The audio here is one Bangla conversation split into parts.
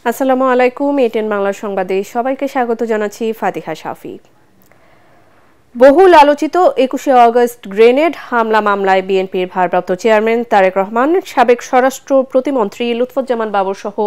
আসসালামু আলাইকুম। এটিএন বাংলা সংবাদে সবাইকে স্বাগত জানাচ্ছি ফাতিহা শাফি। বহুল আলোচিত ২১শে অগস্ট গ্রেনেড হামলা মামলায় বিএনপির ভারপ্রাপ্ত চেয়ারম্যান তারেক রহমান, সাবেক স্বরাষ্ট্র প্রতিমন্ত্রী লুৎফুজ্জামান বাবর সহ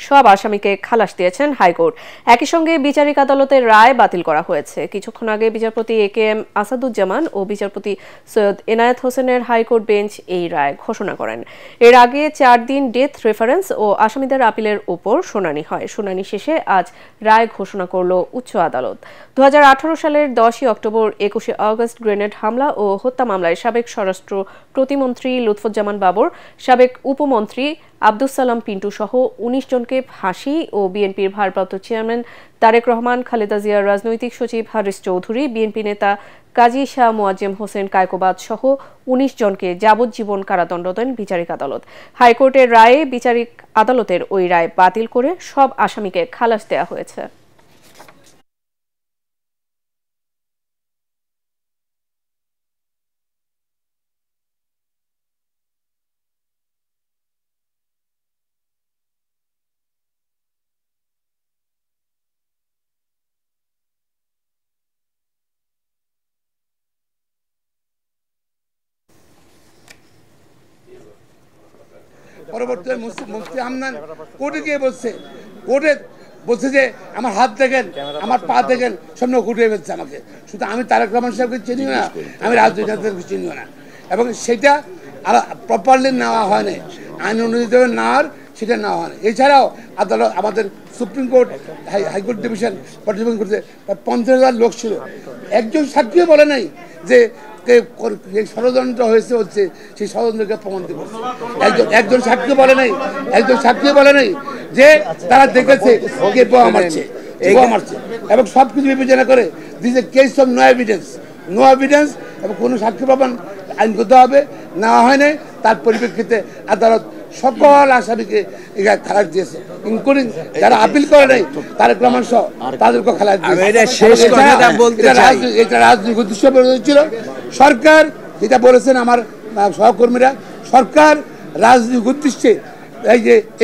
সব আসামিকে খালাস দিয়েছেন হাইকোর্ট। একই সঙ্গে বিচারিক আদালতের রায় বাতিল করা হয়েছে। কিছুক্ষণ আগে বিচারপতি একেএম আসাদুজ্জামান ও বিচারপতি সৈয়দ এনায়েত হোসেনের হাইকোর্ট বেঞ্চ এই রায় ঘোষণা করেন। এর আগে ৪ দিন ডেথ রেফারেন্স ও আসামিদের আপিলের উপর শুনানি হয়। শুনানি শেষে আজ রায় ঘোষণা করল উচ্চ আদালত। ২০১৮ সালের ১০ই অক্টোবর ২১শে অগস্ট গ্রেনেড হামলা ও হত্যা মামলায় সাবেক স্বরাষ্ট্র প্রতিমন্ত্রী লুৎফুজ্জামান বাবর, সাবেক উপমন্ত্রী আব্দুস সালাম পিন্টু সহ ১৯ জনকে ফাঁসি ও বিএনপির ভারপ্রাপ্ত চেয়ারম্যান তারেক রহমান, খালেদা জিয়ার রাজনৈতিক সচিব হারিস চৌধুরী, বিএনপি নেতা কাজী শাহ মোয়াজ্জেম হোসেন কায়কোবাদ সহ ১৯ জনকে যাবজ্জীবন কারাদণ্ড দেন বিচারিক আদালত। হাইকোর্টের রায়ে বিচারিক আদালতের ওই রায় বাতিল করে সব আসামিকে খালাস দেওয়া হয়েছে। পরবর্তীতে মুফতি হামদান কোর্টে গিয়ে বলছে যে আমার হাত দেখেন, আমার পা দেখেন, সামনে ঘুরে ফেলছে আমাকে। শুধু আমি তারেক রহমান সাহেবকে চিনিও না, আমি রাজনীতিকে চিনিও না, এবং সেটা প্রপারলি নেওয়া হয়নি, আইন অনুযায়ী নেওয়ার সেটা নেওয়া হয়নি। এছাড়াও আদালত, আমাদের সুপ্রিম কোর্ট, হাইকোর্ট ডিভিশন পর্যবেক্ষণ করতে ৫০,০০০ লোক ছিল, একজন সাক্ষীও বলে নাই যে ষড়যন্ত্র হচ্ছে সেই ষড়যন্ত্রকে প্রমাণ দেব। একজন সাক্ষী বলে নাই যে তারা দেখেছে কে বোমা মারছে, এবং সবকিছু বিবেচনা করে this a case of no evidence, এবং কোনো সাক্ষী প্রমাণ আইনগত হবে নেওয়া হয় নাই। তার পরিপ্রেক্ষিতে আদালত সকল আসামিকে খালাস দিয়েছে, ইনক্লুডিং যারা আপিল করে নাই তারেক রহমান সহ তাদেরকে খালাস দিয়েছে। এটা রাজনৈতিক উদ্দেশ্য ছিল। সরকার যেটা বলেছেন আমার সহকর্মীরা, সরকার রাজনৈতিক উদ্দেশ্যে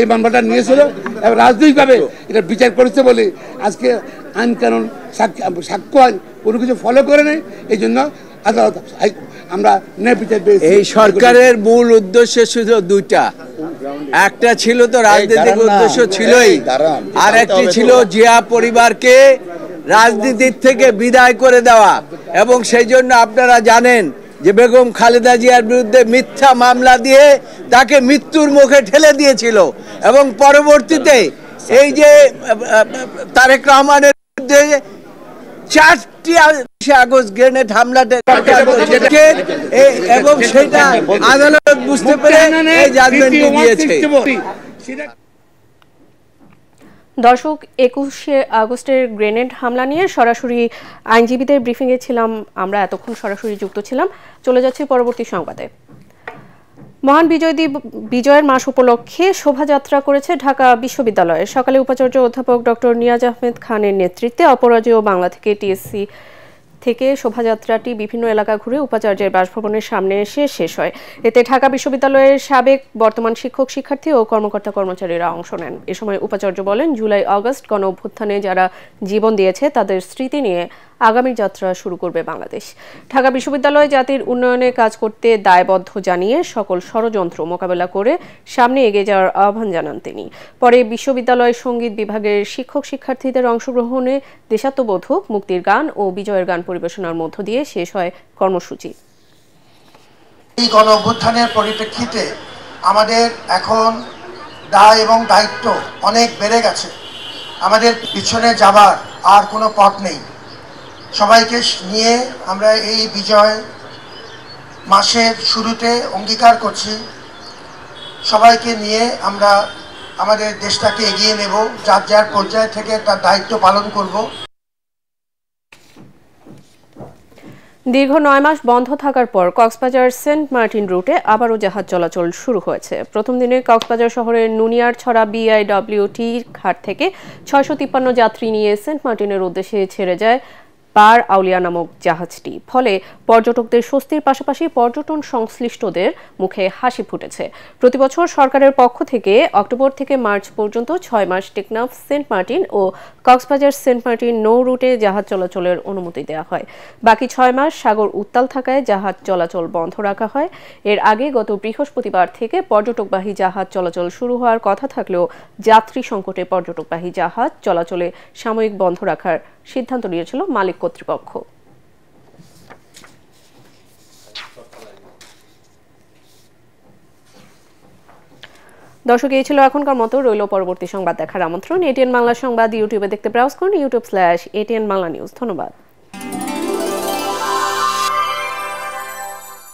এই মামলাটা নিয়েছিল এবং রাজনৈতিকভাবে এটা বিচার করেছে বলে আজকে আইন কানুন, সাক্ষ্য আইন কোনো কিছু ফলো করে নেই। এই জন্য আদালত আমরা ন্যায় বিচার পেয়েছি। এই সরকারের মূল উদ্দেশ্য ছিল দুইটা, একটা ছিল তো রাজনৈতিক উদ্দেশ্য ছিলই, আর একটি ছিল জিয়া পরিবারকে রাজনীতির থেকে বিদায় করে দেওয়া। এবং সেই জন্য আপনারা জানেন যে বেগম খালেদা জিয়ার বিরুদ্ধে মিথ্যা মামলা দিয়ে তাকে মৃত্যুর মুখে ঠেলে দিয়েছিল, এবং পরবর্তীতে এই যে তারেক রহমানের বিরুদ্ধে ৪টি আগস্ট গ্রেনেড হামলাতে এবং সেটা আদালত বুঝতে পেরে এই জাজমেন্টটি দিয়েছে। দর্শক, ২১শে আগস্টের গ্রেনেড হামলা নিয়ে সরাসরি আইনজীবীদের ব্রিফিংয়ে ছিলাম আমরা, এতক্ষণ সরাসরি যুক্ত ছিলাম। চলে যাচ্ছি পরবর্তী সংবাদে। মহান বিজয়ের মাস উপলক্ষে শোভাযাত্রা করেছে ঢাকা বিশ্ববিদ্যালয়ে। সকালে উপাচার্য অধ্যাপক ডক্টর নিয়াজ আহমেদ খানের নেতৃত্বে অপরাজেয় বাংলা থেকে টিএসসি থেকে শোভাযাত্রাটি বিভিন্ন এলাকা ঘুরে উপাচার্যের বাসভবনের সামনে এসে শেষ হয়। এতে ঢাকা বিশ্ববিদ্যালয়ের সাবেক বর্তমান শিক্ষক শিক্ষার্থী ও কর্মকর্তা কর্মচারীরা অংশ নেন। এ সময় উপাচার্য বলেন, জুলাই আগস্ট গণ অভ্যুত্থানে যারা জীবন দিয়েছে তাদের স্মৃতি নিয়ে আগামী যাত্রা শুরু করবে বাংলাদেশ। ঢাকা বিশ্ববিদ্যালয় জাতির উন্নয়নে কাজ করতে দায়বদ্ধ জানিয়ে সকল ষড়যন্ত্র মোকাবেলা করে সামনে এগিয়ে যাওয়ার আহ্বান জানান তিনি। পরে বিশ্ববিদ্যালয় সঙ্গীত বিভাগের শিক্ষক শিক্ষার্থীদের অংশগ্রহণে দেশাত্মবোধক, মুক্তির গান ও বিজয়ের গান পরিবেশনার মধ্য দিয়ে শেষ হয় কর্মসূচি। এই গণ অভ্যুত্থানের পরিপ্রেক্ষিতে আমাদের এখন দায় এবং দায়িত্ব অনেক বেড়ে গেছে। আমাদের পিছনে যাবার আর কোনো পথ নেই। সবাইকে নিয়ে আমরা এই বিজয় মাসের শুরুতে অঙ্গীকার করছি, সবাইকে নিয়ে আমরা আমাদের দেশটাকে এগিয়ে নেব, যার যার পর্যায় থেকে তার দায়িত্ব পালন করব। দীর্ঘ ৯ মাস বন্ধ থাকার পর কক্সবাজার সেন্ট মার্টিন রুটে আবারও জাহাজ চলাচল শুরু হয়েছে। প্রথম দিনে কক্সবাজার শহরের নুনিয়ারছড়া BIWT ঘাট থেকে ৬৫৩ যাত্রী নিয়ে সেন্ট মার্টিনের উদ্দেশ্যে ছেড়ে যায় পার আউলিয়া নামক জাহাজটি। ফলে পর্যটকদের স্বস্তির পাশাপাশি পর্যটন সংশ্লিষ্টদের মুখে হাসি ফুটেছে। প্রতিবছর সরকারের পক্ষ থেকে অক্টোবর থেকে মার্চ পর্যন্ত 6 মাস টেকনাফ, সেন্ট মার্টিন ও কক্সবাজার সেন্ট মার্টিন নৌ রুটে জাহাজ চলাচলের অনুমতি দেওয়া হয়। বাকি 6 মাস সাগর উত্তাল থাকায় জাহাজ চলাচল বন্ধ রাখা হয়। এর আগে গত বৃহস্পতিবার থেকে পর্যটকবাহী জাহাজ চলাচল শুরু হওয়ার কথা থাকলেও যাত্রী সংকটে পর্যটকবাহী জাহাজ চলাচলে সাময়িক বন্ধ রাখার সিদ্ধান্ত নিয়েছিল মালিক কর্তৃপক্ষ। দর্শক, এই ছিল এখনকার মতো। রইল পরবর্তী সংবাদ দেখার আমন্ত্রণ। এটিএন বাংলা সংবাদ ইউটিউবে দেখতে ব্রাউজ করুন, youtube/ATN Bangla News। ধন্যবাদ।